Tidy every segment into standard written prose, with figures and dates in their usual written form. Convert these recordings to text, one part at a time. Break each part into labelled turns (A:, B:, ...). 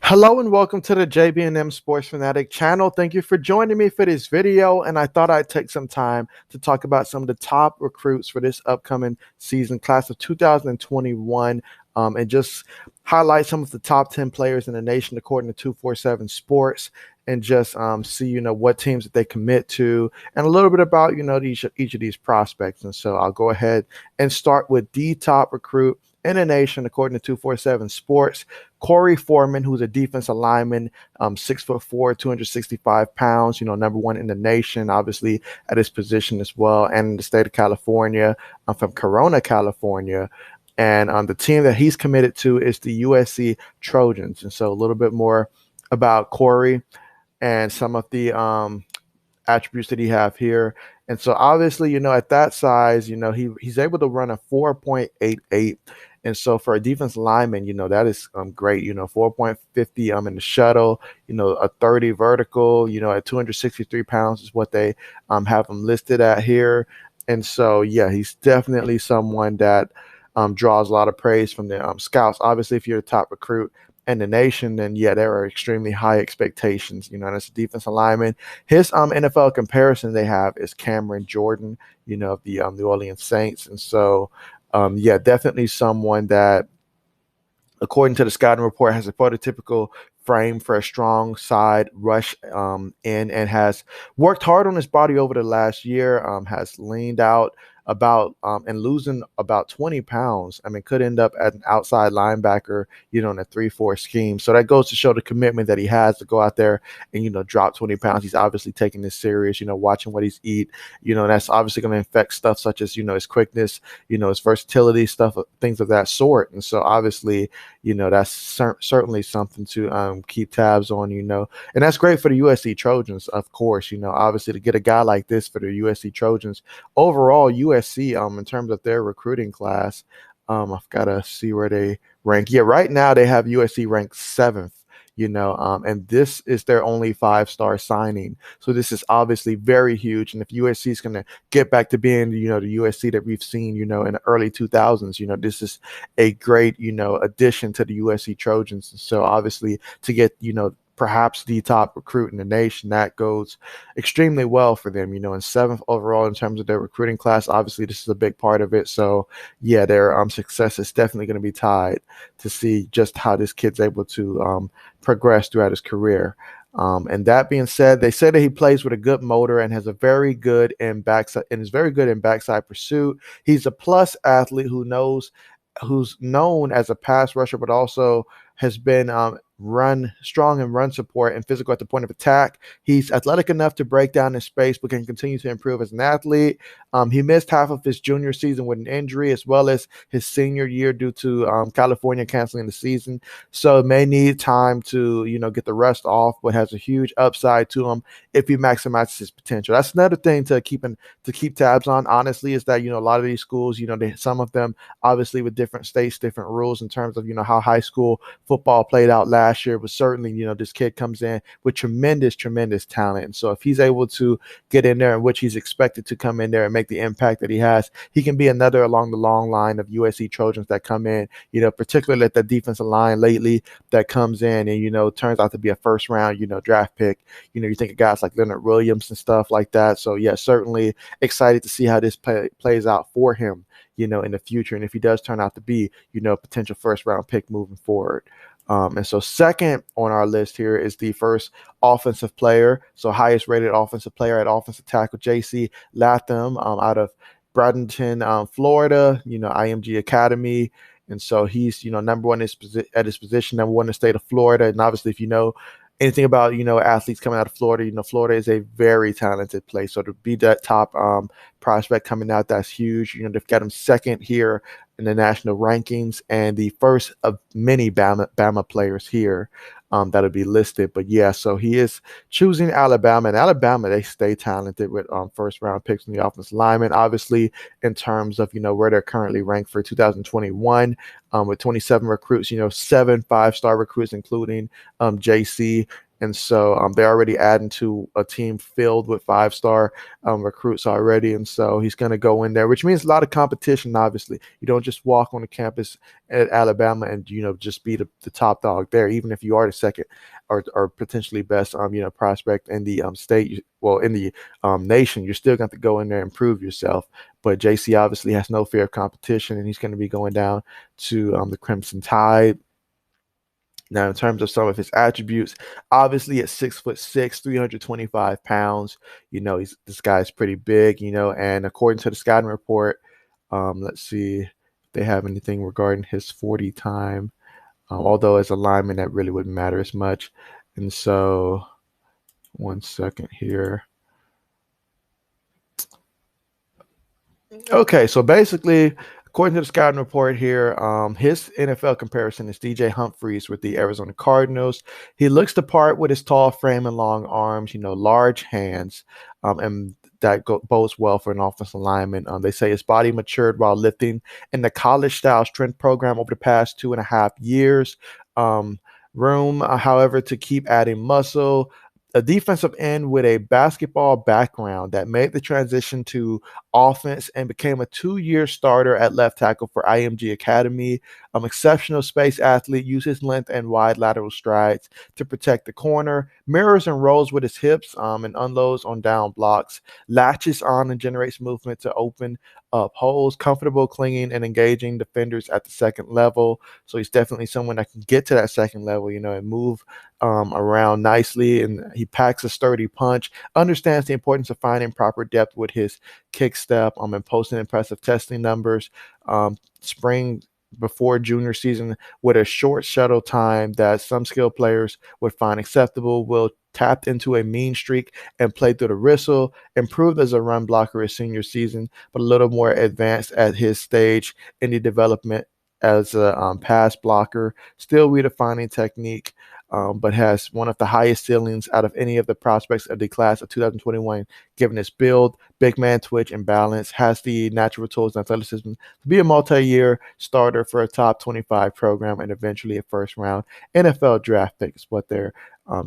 A: Hello and welcome to the JB&M Sports Fanatic channel. Thank you for joining me for this video. And I thought I'd take some time to talk about some of the top recruits for this upcoming season, class of 2021, and just highlight some of the top 10 players in the nation according to 247 Sports, and just see, what teams that they commit to, and a little bit about, each of these prospects. And so I'll go ahead and start with the top recruit in the nation according to 247 Sports. Corey Foreman, who's a defensive lineman, 6'4", 265 pounds, number one in the nation, obviously at his position as well, and in the state of California, from Corona, California. And the team that he's committed to is the USC Trojans. And so a little bit more about Corey and some of the attributes that he have here. And so obviously, at that size, he's able to run a 4.88. And so for a defense lineman, that is great. 4.50 in the shuttle, a 30 vertical, at 263 pounds is what they have him listed at here. And so, yeah, he's definitely someone that draws a lot of praise from the scouts. Obviously, if you're the top recruit in the nation, then yeah, there are extremely high expectations. And as a defensive lineman, his NFL comparison they have is Cameron Jordan, of the New Orleans Saints. And so, yeah, definitely someone that, according to the scouting report, has a prototypical frame for a strong side rush in, and has worked hard on his body over the last year, has leaned out about and losing about 20 pounds. I mean, could end up at an outside linebacker, in a 3-4 scheme. So that goes to show the commitment that he has to go out there and, drop 20 pounds. He's obviously taking this serious, watching what he's eat, that's obviously going to affect stuff such as, his quickness, his versatility, stuff, things of that sort. And so obviously, that's certainly something to keep tabs on, and that's great for the USC Trojans, of course, obviously to get a guy like this for the USC Trojans. Overall, USC, in terms of their recruiting class, I've got to see where they rank. Yeah, right now they have USC ranked 7th. And this is their only 5-star signing. So this is obviously very huge. And if USC is going to get back to being, the USC that we've seen, in the early 2000s, this is a great, addition to the USC Trojans. And so obviously to get, perhaps the top recruit in the nation, that goes extremely well for them, and 7th overall in terms of their recruiting class. Obviously, this is a big part of it. So, yeah, their success is definitely going to be tied to see just how this kid's able to progress throughout his career. And that being said, they say that he plays with a good motor and has a very good in backside and is very good in backside pursuit. He's a plus athlete who's known as a pass rusher, but also has been run strong in run support and physical at the point of attack. He's athletic enough to break down in space, but can continue to improve as an athlete. He missed half of his junior season with an injury, as well as his senior year due to California canceling the season. So may need time to, get the rust off, but has a huge upside to him if he maximizes his potential. That's another thing to keep tabs on, honestly, is that, a lot of these schools, some of them obviously with different states, different rules in terms of, how high school football played out last year. But certainly, this kid comes in with tremendous talent. And so if he's able to get in there, in which he's expected to come in there and make the impact that he has, he can be another along the long line of USC Trojans that come in, particularly at the defensive line lately that comes in and, turns out to be a first round, draft pick. You think of guys like Leonard Williams and stuff like that. So yeah, certainly excited to see how this plays out for him, in the future. And if he does turn out to be, a potential first round pick moving forward. And so second on our list here is the first offensive player, so highest rated offensive player at offensive tackle, JC Latham, out of Bradenton, Florida, IMG Academy. And so he's, number one at his position, number one in the state of Florida. And obviously, if you know anything about, athletes coming out of Florida, Florida is a very talented place. So to be that top prospect coming out, that's huge. They've got him second here in the national rankings and the first of many Bama players here that'll be listed. But yeah, so he is choosing Alabama, and Alabama, they stay talented with first round picks in the offensive lineman. Obviously, in terms of where they're currently ranked for 2021, with 27 recruits, 7 5-star recruits, including JC. And so they're already adding to a team filled with five-star recruits already. And so he's going to go in there, which means a lot of competition, obviously. You don't just walk on the campus at Alabama and, just be the top dog there, even if you are the second or potentially best, prospect in the state, well, in the nation. You're still going to go in there and prove yourself. But JC obviously has no fear of competition, and he's going to be going down to the Crimson Tide. Now, in terms of some of his attributes, obviously at 6'6", 325 pounds, this guy's pretty big, and according to the scouting report, let's see if they have anything regarding his 40 time, although as a lineman, that really wouldn't matter as much. And so, one second here. Okay, so basically, according to the scouting report here, his NFL comparison is DJ Humphries with the Arizona Cardinals. He looks the part with his tall frame and long arms, large hands, and that bodes well for an offensive lineman. They say his body matured while lifting in the college-style strength program over the past 2.5 years. Room, however, to keep adding muscle. A defensive end with a basketball background that made the transition to offense and became a 2-year starter at left tackle for IMG Academy. Exceptional space athlete, uses length and wide lateral strides to protect the corner, mirrors and rolls with his hips and unloads on down blocks, latches on and generates movement to open up holes, comfortable clinging and engaging defenders at the second level. So he's definitely someone that can get to that second level, and move around nicely. And he packs a sturdy punch, understands the importance of finding proper depth with his kick step, and posting impressive testing numbers. Spring before junior season with a short shuttle time that some skilled players would find acceptable. Will tapped into a mean streak and played through the whistle, improved as a run blocker his senior season, but a little more advanced at his stage in the development as a pass blocker, still redefining technique, but has one of the highest ceilings out of any of the prospects of the class of 2021, given his build, big man twitch, and balance, has the natural tools and athleticism to be a multi-year starter for a top 25 program and eventually a first-round NFL draft pick is what they're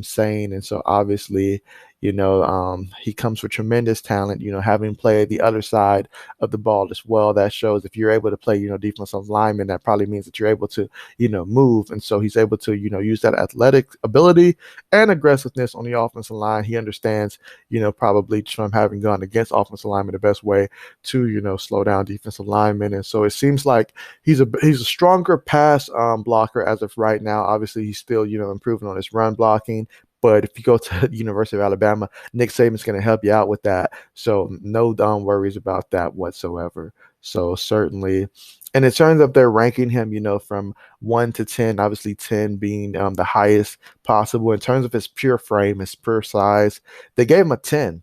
A: saying. And so obviously, he comes with tremendous talent, having played the other side of the ball as well. That shows if you're able to play, defensive lineman, that probably means that you're able to, move. And so he's able to, use that athletic ability and aggressiveness on the offensive line. He understands, probably from having gone against offensive linemen, the best way to, slow down defensive linemen. And so it seems like he's a stronger pass blocker as of right now. Obviously, he's still, improving on his run blocking. But if you go to the University of Alabama, Nick Saban's going to help you out with that. So no worries about that whatsoever. So certainly, and in terms of their ranking him, from 1 to 10, obviously 10 being the highest possible. In terms of his pure frame, his pure size, they gave him a 10.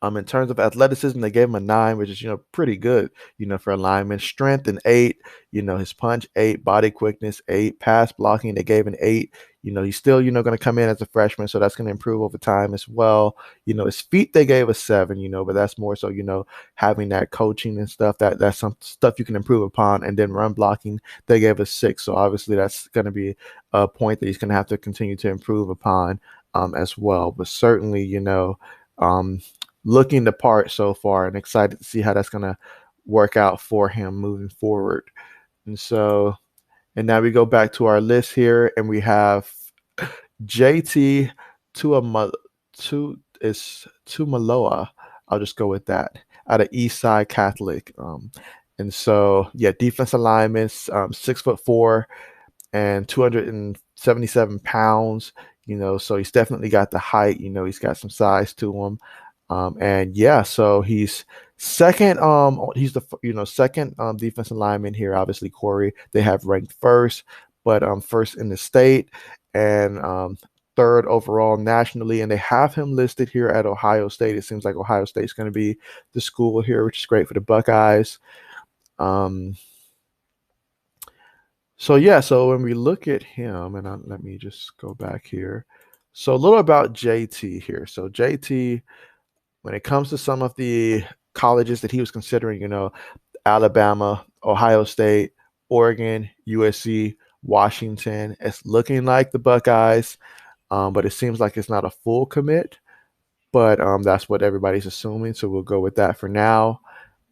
A: In terms of athleticism, they gave him a 9, which is, pretty good, for a lineman. Strength, an 8, his punch, 8, body quickness, 8, pass blocking, they gave an 8. He's still, going to come in as a freshman, so that's going to improve over time as well. His feet, they gave a 7, but that's more so, having that coaching and stuff, that's some stuff you can improve upon. And then run blocking, they gave a 6. So obviously that's going to be a point that he's going to have to continue to improve upon as well. But certainly, um, looking the part so far and excited to see how that's going to work out for him moving forward. And so, and now we go back to our list here and we have JT Tuimoloau. I'll just go with that, out of Eastside Catholic. And so, yeah, defensive lineman, 6'4" and 277 pounds. So he's definitely got the height. He's got some size to him. And yeah, so he's second. He's the second defensive lineman here. Obviously, Corey they have ranked first, but first in the state and third overall nationally. And they have him listed here at Ohio State. It seems like Ohio State is going to be the school here, which is great for the Buckeyes. So yeah, so when we look at him, and let me just go back here. So a little about JT here. So JT, when it comes to some of the colleges that he was considering, Alabama, Ohio State, Oregon, USC, Washington, it's looking like the Buckeyes. but it seems like it's not a full commit. But that's what everybody's assuming, so we'll go with that for now.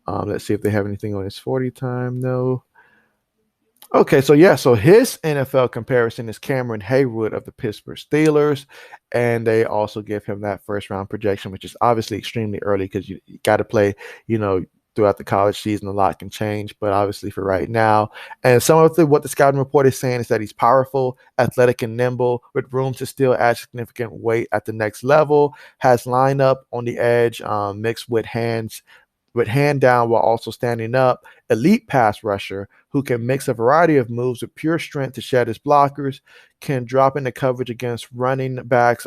A: Let's see if they have anything on his 40 time. No. Okay, so yeah, so his NFL comparison is Cameron Haywood of the Pittsburgh Steelers, and they also give him that first round projection, which is obviously extremely early because you got to play, you know, throughout the college season. A lot can change, but obviously for right now, and some of what the scouting report is saying is that he's powerful, athletic, and nimble, with room to still add significant weight at the next level. Has lineup on the edge, mixed with hand down while also standing up, elite pass rusher who can mix a variety of moves with pure strength to shed his blockers, can drop into coverage against running backs,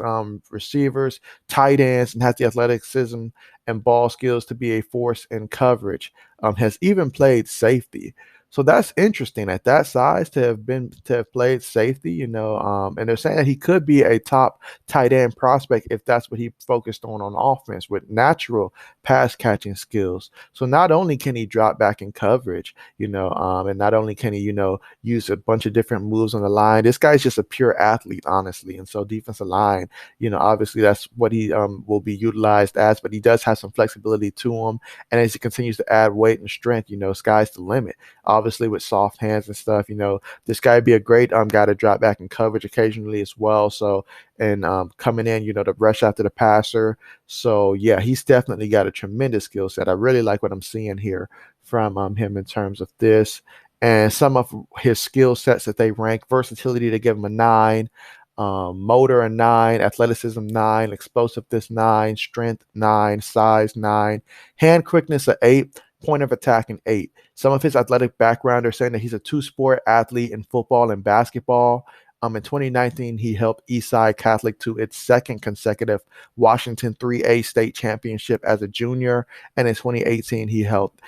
A: receivers, tight ends, and has the athleticism and ball skills to be a force in coverage. Has even played safety. So that's interesting at that size to have played safety, you know, and they're saying that he could be a top tight end prospect if that's what he focused on offense with natural pass catching skills. So not only can he drop back in coverage, you know, and not only can he, you know, use a bunch of different moves on the line. This guy's just a pure athlete, honestly. And so defensive line, you know, obviously that's what he will be utilized as, but he does have some flexibility to him. And as he continues to add weight and strength, you know, sky's the limit. Obviously with soft hands and stuff, you know, this guy would be a great guy to drop back in coverage occasionally as well. So and coming in, you know, to rush after the passer. So yeah, he's definitely got a tremendous skill set. I really like what I'm seeing here from him in terms of this. And some of his skill sets that they rank: versatility, they give him a 9, motor a 9, athleticism 9, explosiveness 9, strength 9, size 9, hand quickness a 8, point of attack an 8. Some of his athletic background are saying that he's a two-sport athlete in football and basketball. In 2019, he helped Eastside Catholic to its second consecutive Washington 3A state championship as a junior. And in 2018, he helped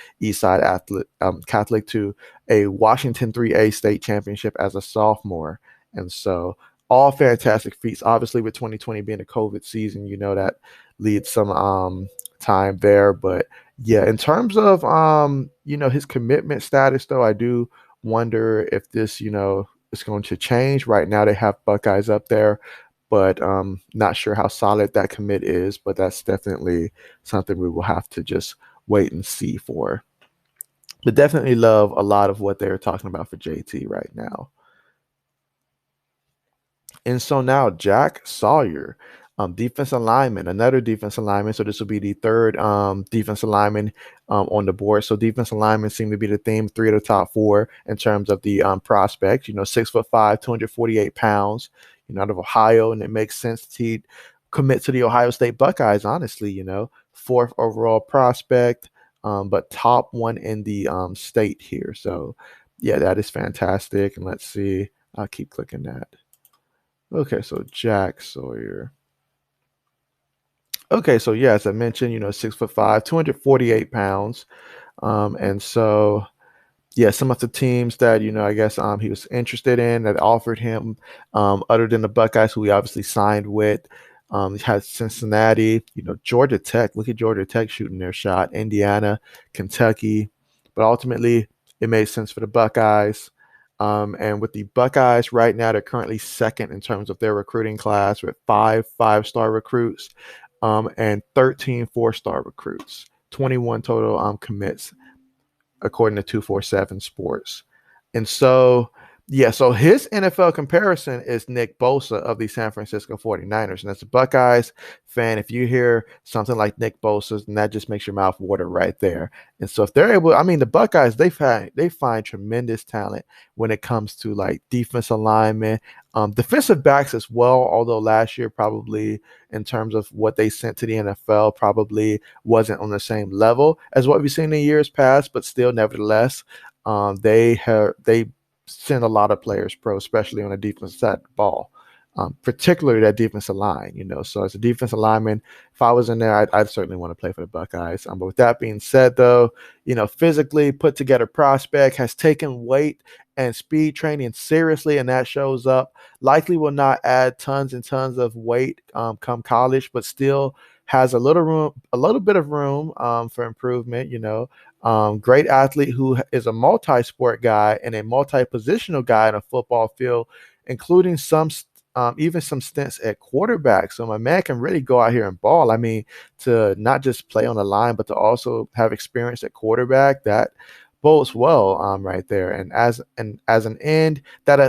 A: Catholic to a Washington 3A state championship as a sophomore. And so all fantastic feats. Obviously, with 2020 being a COVID season, you know, that leads some time there. But yeah, in terms of you know, his commitment status, though, I do wonder if this, you know, is going to change. Right now they have Buckeyes up there, but not sure how solid that commit is, but that's definitely something we will have to just wait and see for. But definitely love a lot of what they're talking about for JT right now. And so now Jack Sawyer, defensive lineman, another defensive lineman. So this will be the third defensive lineman on the board. So defensive linemen seem to be the theme. 3 of the top 4 in terms of the prospects. You know, 6'5", 248 pounds. You know, out of Ohio, and it makes sense that he commit to the Ohio State Buckeyes. Honestly, you know, 4th overall prospect, but top 1 in the state here. So yeah, that is fantastic. And let's see. I'll keep clicking that. Okay, so Jack Sawyer. Okay, so yeah, as I mentioned, you know, 6'5", 248 pounds. And so yeah, some of the teams that, you know, I guess he was interested in that offered him, other than the Buckeyes, who he obviously signed with. He has Cincinnati, you know, Georgia Tech. Look at Georgia Tech shooting their shot. Indiana, Kentucky, but ultimately it made sense for the Buckeyes. And with the Buckeyes right now, they're currently second in terms of their recruiting class with 5 5-star recruits, and 13 4-star recruits. 21 total commits according to 247 Sports. And so, yeah, so his NFL comparison is Nick Bosa of the San Francisco 49ers. And as a Buckeyes fan, if you hear something like Nick Bosa, then that just makes your mouth water right there. And so if they're able, I mean, the Buckeyes, they find tremendous talent when it comes to like defensive alignment, defensive backs as well, although last year probably in terms of what they sent to the NFL probably wasn't on the same level as what we've seen in years past, but still, nevertheless, they send a lot of players pro, especially on the defensive side of the ball, particularly that defensive line. You know, so as a defensive lineman, if I was in there, I'd certainly want to play for the Buckeyes. But with that being said, though, you know, physically put together prospect, has taken weight and speed training seriously, and that shows up. Likely will not add tons and tons of weight come college, but still has a little bit of room for improvement. You know, great athlete who is a multi-sport guy and a multi-positional guy in a football field, including some even some stints at quarterback. So my man can really go out here and ball. I mean, to not just play on the line, but to also have experience at quarterback, that bodes well right there. And as an end, that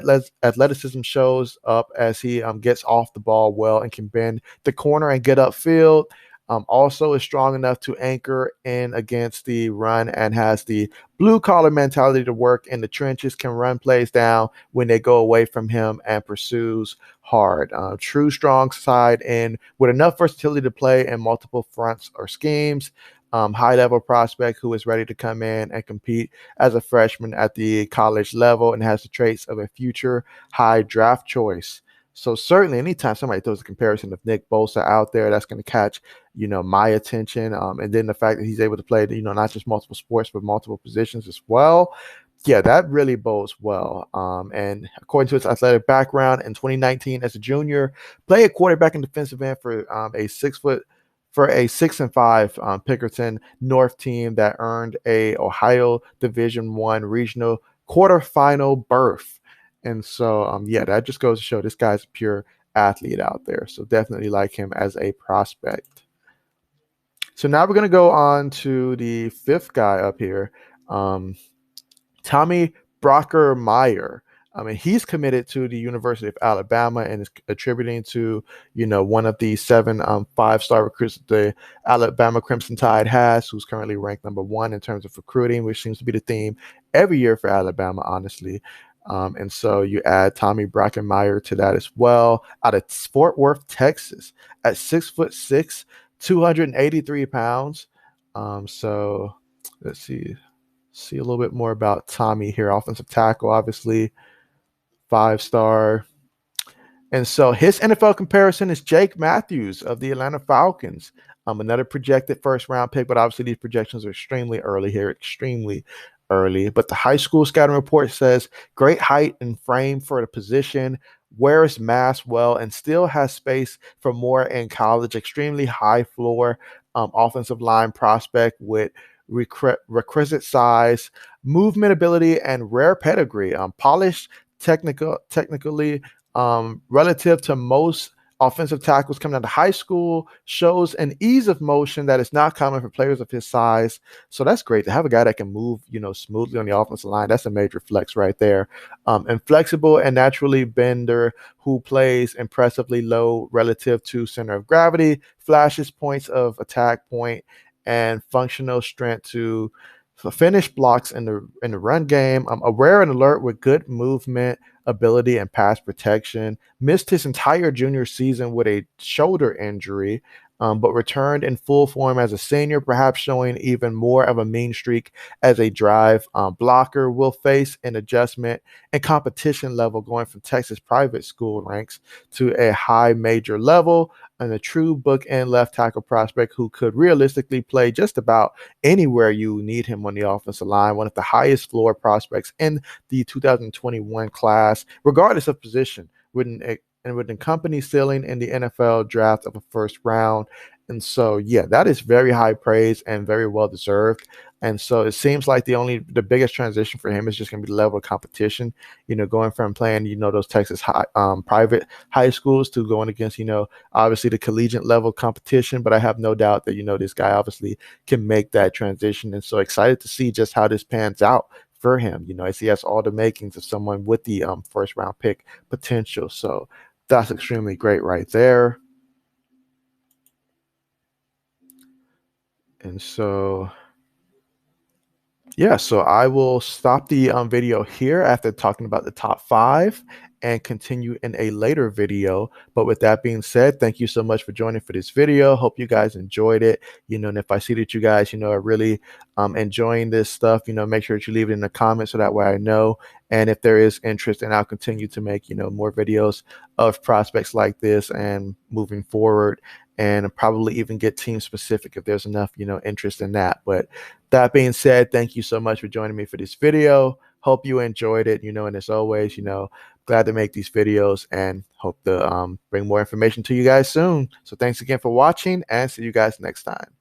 A: athleticism shows up as he gets off the ball well and can bend the corner and get upfield. Also is strong enough to anchor in against the run and has the blue collar mentality to work in the trenches, can run plays down when they go away from him and pursues hard. True strong side and with enough versatility to play in multiple fronts or schemes. High level prospect who is ready to come in and compete as a freshman at the college level and has the traits of a future high draft choice. So certainly, anytime somebody throws a comparison of Nick Bosa out there, that's going to catch my attention. And then the fact that he's able to play not just multiple sports but multiple positions as well. Yeah, that really bodes well. And according to his athletic background, in 2019 as a junior, played quarterback and defensive end for a 6-5 Pickerton North team that earned a Ohio Division I regional quarterfinal berth. And so, yeah, that just goes to show this guy's a pure athlete out there. So definitely like him as a prospect. So now we're going to go on to the fifth guy up here, Tommy Brocker-Meyer. I mean, he's committed to the University of Alabama and is attributing to, one of the 7 5-star recruits that the Alabama Crimson Tide has, who's currently ranked #1 in terms of recruiting, which seems to be the theme every year for Alabama, honestly. And so you add Tommy Brocker-Meyer to that as well, out of Fort Worth, Texas, at 6'6", 283 pounds. So let's see a little bit more about Tommy here. Offensive tackle, obviously, 5-star. And so his NFL comparison is Jake Matthews of the Atlanta Falcons. Another projected first-round pick, but obviously these projections are extremely early here, extremely early. But the high school scouting report says great height and frame for the position, wears mass well, and still has space for more in college. Extremely high floor offensive line prospect with requisite size, movement ability, and rare pedigree. Polished technically relative to most offensive tackles coming out of high school, shows an ease of motion that is not common for players of his size. So that's great to have a guy that can move, smoothly on the offensive line. That's a major flex right there. And flexible and naturally bender who plays impressively low relative to center of gravity, flashes points of attack point, and functional strength to finish blocks in the run game. Aware and alert with good movement ability and pass protection. Missed his entire junior season with a shoulder injury, but returned in full form as a senior, perhaps showing even more of a mean streak as a drive blocker. Will face an adjustment and competition level going from Texas private school ranks to a high major level, and a true bookend left tackle prospect who could realistically play just about anywhere you need him on the offensive line. One of the highest floor prospects in the 2021 class, regardless of position, would accompany ceiling in the NFL draft of a first round. And so, yeah, that is very high praise and very well deserved. And so it seems like the biggest transition for him is just going to be the level of competition, going from playing, those Texas private high schools to going against, obviously the collegiate level competition. But I have no doubt that, this guy obviously can make that transition. And so excited to see just how this pans out for him. As he has all the makings of someone with the first round pick potential. So that's extremely great right there. And so, yeah, so I will stop the video here after talking about the top 5 and continue in a later video. But with that being said, thank you so much for joining for this video. Hope you guys enjoyed it. And if I see that you guys, are really enjoying this stuff, make sure that you leave it in the comments so that way I know. And if there is interest, and I'll continue to make, more videos of prospects like this and moving forward, and probably even get team specific if there's enough, interest in that. But that being said, thank you so much for joining me for this video. Hope you enjoyed it, and as always, glad to make these videos and hope to bring more information to you guys soon. So thanks again for watching, and see you guys next time.